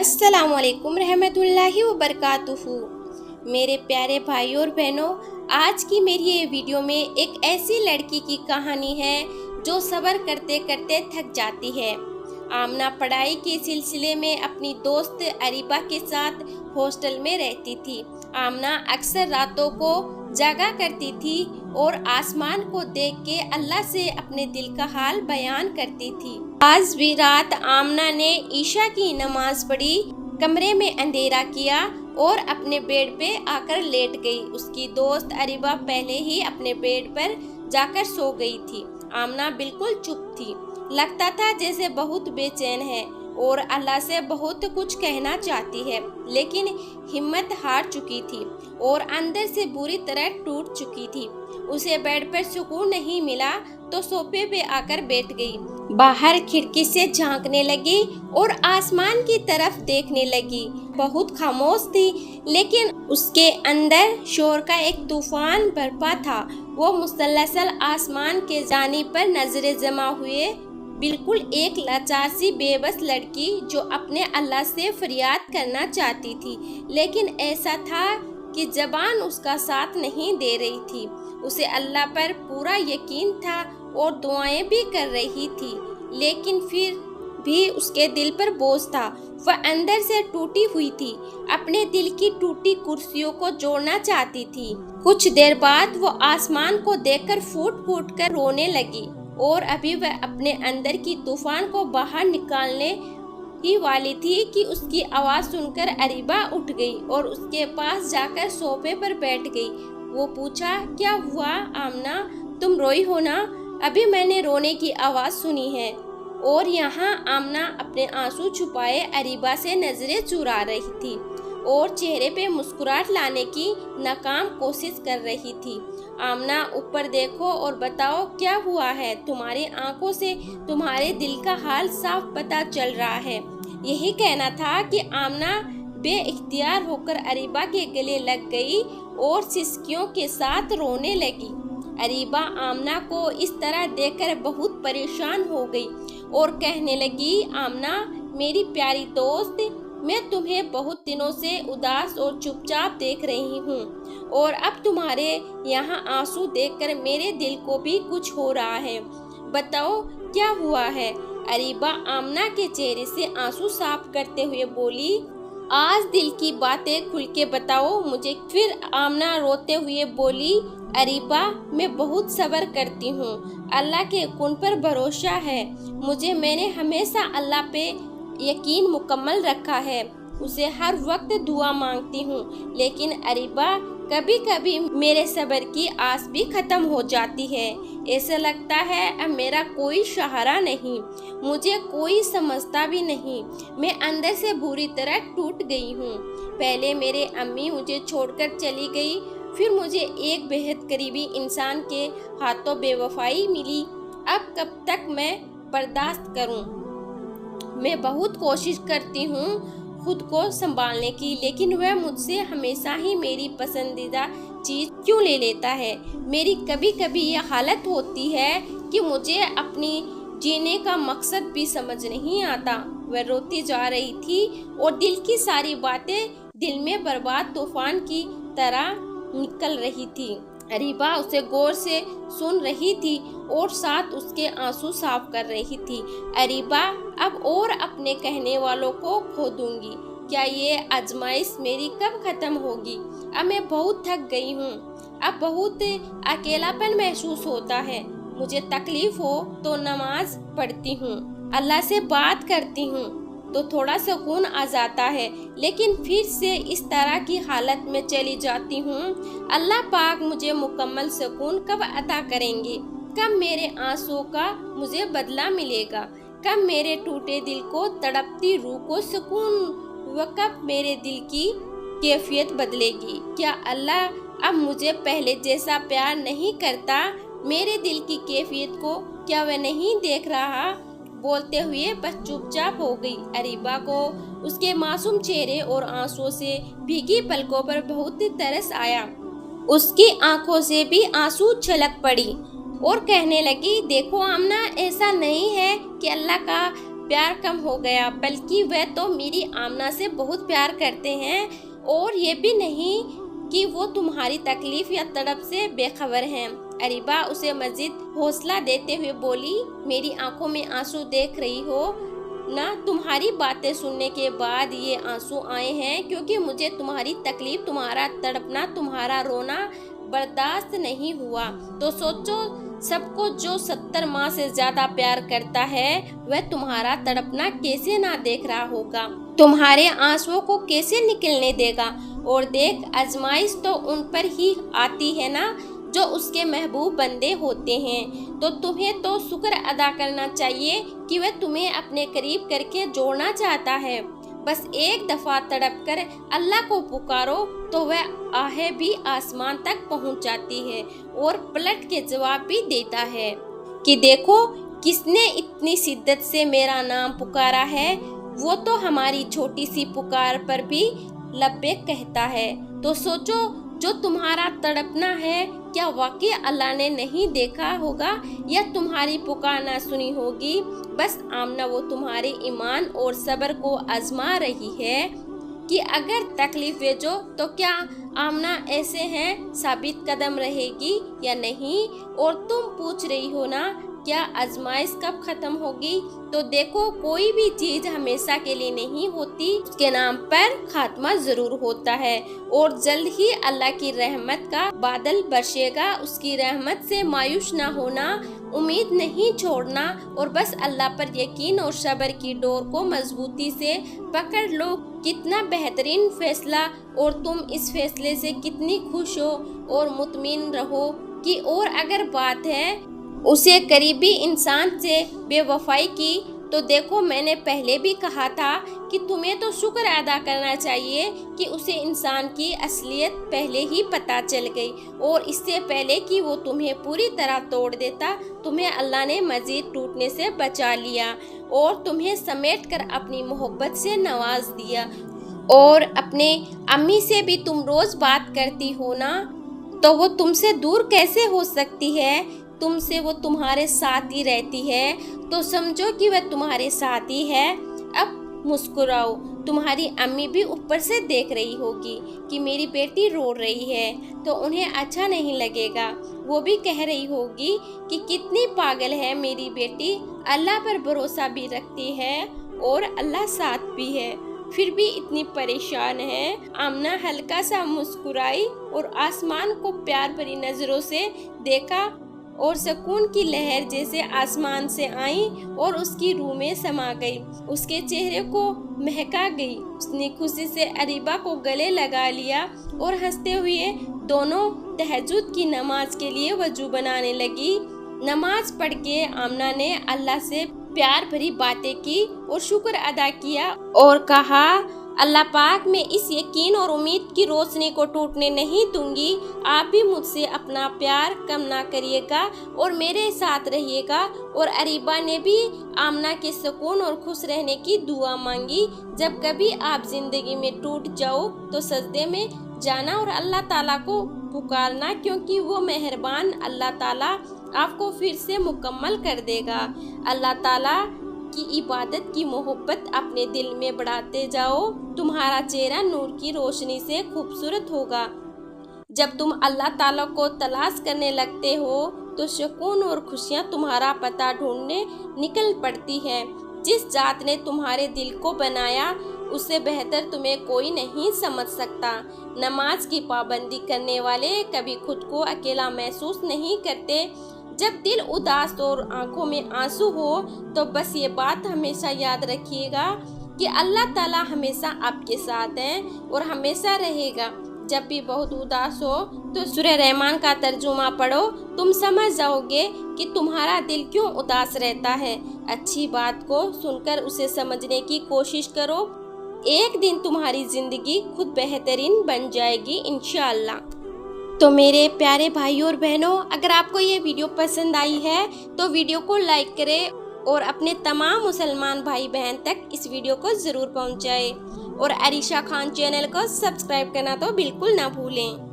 अस्सलाम वालेकुम रहमतुल्लाहि वबरकातुहू। मेरे प्यारे भाइयों और बहनों, आज की मेरी ये वीडियो में एक ऐसी लड़की की कहानी है जो सब्र करते करते थक जाती है। आमना पढ़ाई के सिलसिले में अपनी दोस्त अरीबा के साथ हॉस्टल में रहती थी। आमना अक्सर रातों को जागा करती थी और आसमान को देख के अल्लाह से अपने दिल का हाल बयान करती थी। आज भी रात आमना ने ईशा की नमाज पढ़ी, कमरे में अंधेरा किया और अपने बेड पे आकर लेट गई। उसकी दोस्त अरीबा पहले ही अपने बेड पर जाकर सो गई थी। आमना बिल्कुल चुप थी, लगता था जैसे बहुत बेचैन है और अल्लाह से बहुत कुछ कहना चाहती है, लेकिन हिम्मत हार चुकी थी और अंदर से बुरी तरह टूट चुकी थी। उसे बेड पर सुकून नहीं मिला तो सोफे पे आकर बैठ गई। बाहर खिड़की से झांकने लगी और आसमान की तरफ देखने लगी। बहुत खामोश थी, लेकिन उसके अंदर शोर का एक तूफान बरपा था। वो मुसलसल आसमान के जानिब पर नजरें जमा हुए, बिल्कुल एक लाचार सी बेबस लड़की जो अपने अल्लाह से फरियाद करना चाहती थी, लेकिन ऐसा था कि ज़बान उसका साथ नहीं दे रही थी। उसे अल्लाह पर पूरा यकीन था और दुआएं भी कर रही थी, लेकिन फिर भी उसके दिल पर बोझ था। वह अंदर से टूटी हुई थी, अपने दिल की टूटी कुर्सियों को जोड़ना चाहती थी। कुछ देर बाद वो आसमान को देखकर फूट फूट कर रोने लगी और अभी वह अपने अंदर की तूफान को बाहर निकालने ही वाली थी कि उसकी आवाज़ सुनकर अरीबा उठ गई और उसके पास जाकर सोफे पर बैठ गई। वो पूछा, क्या हुआ आमना, तुम रोई हो ना? अभी मैंने रोने की आवाज़ सुनी है। और यहाँ आमना अपने आंसू छुपाए अरीबा से नजरें चुरा रही थी और चेहरे पे मुस्कुराहट लाने की नाकाम कोशिश कर रही थी। आमना, ऊपर देखो और बताओ क्या हुआ है। तुम्हारी आंखों से तुम्हारे दिल का हाल साफ पता चल रहा है। यही कहना था कि आमना बेइख्तियार होकर अरीबा के गले लग गई और सिसकियों के साथ रोने लगी। अरीबा आमना को इस तरह देखकर बहुत परेशान हो गई और कहने लगी, आमना मेरी प्यारी दोस्त, मैं तुम्हें बहुत दिनों से उदास और चुपचाप देख रही हूँ और अब तुम्हारे यहाँ आंसू देखकर मेरे दिल को भी कुछ हो रहा है। बताओ क्या हुआ है? अरीबा आमना के चेहरे से आंसू साफ करते हुए बोली, आज दिल की बातें खुल के बताओ मुझे। फिर आमना रोते हुए बोली, अरीबा मैं बहुत सब्र करती हूँ, अल्लाह के हुक्म पर भरोसा है मुझे। मैंने हमेशा अल्लाह पे यकीन मुकम्मल रखा है, उसे हर वक्त दुआ मांगती हूँ, लेकिन अरीबा कभी कभी मेरे सब्र की आस भी खत्म हो जाती है। ऐसा लगता है अब मेरा कोई सहारा नहीं, मुझे कोई समझता भी नहीं। मैं अंदर से बुरी तरह टूट गई हूँ। पहले मेरे अम्मी मुझे छोड़कर चली गई, फिर मुझे एक बेहद करीबी इंसान के हाथों बेवफाई मिली। अब कब तक मैं बर्दाश्त करूँ? मैं बहुत कोशिश करती हूँ खुद को संभालने की, लेकिन वह मुझसे हमेशा ही मेरी पसंदीदा चीज़ क्यों ले लेता है। मेरी कभी कभी यह हालत होती है कि मुझे अपनी जीने का मकसद भी समझ नहीं आता। वह रोती जा रही थी और दिल की सारी बातें दिल में बर्बाद तूफान की तरह निकल रही थी। अरीबा उसे गौर से सुन रही थी और साथ उसके आंसू साफ कर रही थी। अरीबा, अब और अपने कहने वालों को खो दूंगी। क्या ये आजमाइश मेरी कब खत्म होगी? अब मैं बहुत थक गई हूँ। अब बहुत अकेलापन महसूस होता है। मुझे तकलीफ हो तो नमाज पढ़ती हूँ, अल्लाह से बात करती हूँ तो थोड़ा सुकून आ जाता है, लेकिन फिर से इस तरह की हालत में चली जाती हूँ। अल्लाह पाक मुझे मुकम्मल सुकून कब अता करेंगे? कब मेरे आंसुओं का मुझे बदला मिलेगा? कब मेरे टूटे दिल को, तड़पती रूह को सुकून? व कब मेरे दिल की कैफियत बदलेगी? क्या अल्लाह अब मुझे पहले जैसा प्यार नहीं करता? मेरे दिल की कैफियत को क्या वह नहीं देख रहा? बोलते हुए बस चुपचाप हो गई। अरीबा को उसके मासूम चेहरे और आंसुओं से भीगी पलकों पर बहुत तरस आया। उसकी आंखों से भी आंसू छलक पड़ी और कहने लगी, देखो आमना, ऐसा नहीं है कि अल्लाह का प्यार कम हो गया, बल्कि वह तो मेरी आमना से बहुत प्यार करते हैं और ये भी नहीं कि वो तुम्हारी तकलीफ या तड़प से बेखबर हैं। अरीबा उसे मजीद हौसला देते हुए बोली, मेरी आंखों में आंसू देख रही हो ना, तुम्हारी बातें सुनने के बाद ये आंसू आए हैं, क्योंकि मुझे तुम्हारी तकलीफ, तुम्हारा तड़पना, तुम्हारा रोना बर्दाश्त नहीं हुआ। तो सोचो, सबको जो 70 माह से ज्यादा प्यार करता है वह तुम्हारा तड़पना कैसे ना देख रहा होगा, तुम्हारे आंसुओं को कैसे निकलने देगा। और देख, आजमाइश तो उन पर ही आती है ना जो उसके महबूब बंदे होते हैं। तो तुम्हें तो शुक्र अदा करना चाहिए कि वह तुम्हें अपने करीब करके जोड़ना चाहता है। बस एक दफा तड़प कर अल्लाह को पुकारो तो वह आहें भी आसमान तक पहुंच जाती है और पलट के जवाब भी देता है कि देखो किसने इतनी शिद्दत से मेरा नाम पुकारा है, वो तो हमारी छोटी सी पुकार पर भी लब्बैक कहता है। तो सोचो, जो तुम्हारा तड़पना है क्या वाकई अल्लाह ने नहीं देखा होगा या तुम्हारी पुकार ना सुनी होगी। बस आमना वो तुम्हारे ईमान और सब्र को आजमा रही है कि अगर तकलीफ भेजो तो क्या आमना ऐसे हैं साबित कदम रहेगी या नहीं। और तुम पूछ रही हो ना क्या आजमाइश कब खत्म होगी, तो देखो कोई भी चीज हमेशा के लिए नहीं होती, उसके नाम पर खात्मा जरूर होता है और जल्द ही अल्लाह की रहमत का बादल बरसेगा। उसकी रहमत से मायूस ना होना, उम्मीद नहीं छोड़ना और बस अल्लाह पर यकीन और सब्र की डोर को मजबूती से पकड़ लो। कितना बेहतरीन फैसला, और तुम इस फैसले से कितनी खुश हो और मुतमिन रहो कि और अगर बात है उसे करीबी इंसान से बेवफाई की, तो देखो मैंने पहले भी कहा था कि तुम्हें तो शुक्र अदा करना चाहिए कि उसे इंसान की असलियत पहले ही पता चल गई और इससे पहले कि वो तुम्हें पूरी तरह तोड़ देता, तुम्हें अल्लाह ने मजीद टूटने से बचा लिया और तुम्हें समेट कर अपनी मोहब्बत से नवाज दिया। और अपने अम्मी से भी तुम रोज बात करती हो ना, तो वो तुमसे दूर कैसे हो सकती है, तुमसे वो तुम्हारे साथ ही रहती है, तो समझो कि वह तुम्हारे साथ ही है। अब मुस्कुराओ, तुम्हारी अम्मी भी ऊपर से देख रही होगी कि मेरी बेटी रो रही है, तो उन्हें अच्छा नहीं लगेगा। वो भी कह रही होगी कि कितनी पागल है मेरी बेटी, अल्लाह पर भरोसा भी रखती है और अल्लाह साथ भी है, फिर भी इतनी परेशान है। आमना हल्का सा मुस्कुराई और आसमान को प्यार भरी नजरों से देखा और सुकून की लहर जैसे आसमान से आई और उसकी रूह में समा गई, उसके चेहरे को महका गई। उसने खुशी से अरीबा को गले लगा लिया और हंसते हुए दोनों तहज्जुद की नमाज के लिए वजू बनाने लगी। नमाज पढ़ के आमना ने अल्लाह से प्यार भरी बातें की और शुक्र अदा किया और कहा, अल्लाह पाक, मैं इस यकीन और उम्मीद की रोशनी को टूटने नहीं दूंगी। आप भी मुझसे अपना प्यार कम ना करिएगा और मेरे साथ रहिएगा। और अरीबा ने भी आमना के सुकून और खुश रहने की दुआ मांगी। जब कभी आप जिंदगी में टूट जाओ तो सजदे में जाना और अल्लाह ताला को पुकारना, क्योंकि वो मेहरबान अल्लाह ताला आपको फिर से मुकम्मल कर देगा। अल्लाह ताला की इबादत की मोहब्बत अपने दिल में बढ़ाते जाओ, तुम्हारा चेहरा नूर की रोशनी से खूबसूरत होगा। जब तुम अल्लाह ताला को तलाश करने लगते हो तो सुकून और खुशियाँ तुम्हारा पता ढूंढने निकल पड़ती हैं। जिस जात ने तुम्हारे दिल को बनाया उससे बेहतर तुम्हें कोई नहीं समझ सकता। नमाज की पाबंदी करने वाले कभी खुद को अकेला महसूस नहीं करते। जब दिल उदास और आंखों में आंसू हो तो बस ये बात हमेशा याद रखिएगा कि अल्लाह ताला हमेशा आपके साथ है और हमेशा रहेगा। जब भी बहुत उदास हो तो सूरह रहमान का तर्जुमा पढ़ो, तुम समझ जाओगे कि तुम्हारा दिल क्यों उदास रहता है। अच्छी बात को सुनकर उसे समझने की कोशिश करो, एक दिन तुम्हारी जिंदगी खुद बेहतरीन बन जाएगी इंशाअल्लाह। तो मेरे प्यारे भाइयों और बहनों, अगर आपको ये वीडियो पसंद आई है तो वीडियो को लाइक करें और अपने तमाम मुसलमान भाई बहन तक इस वीडियो को ज़रूर पहुंचाएं और अरीशा खान चैनल को सब्सक्राइब करना तो बिल्कुल ना भूलें।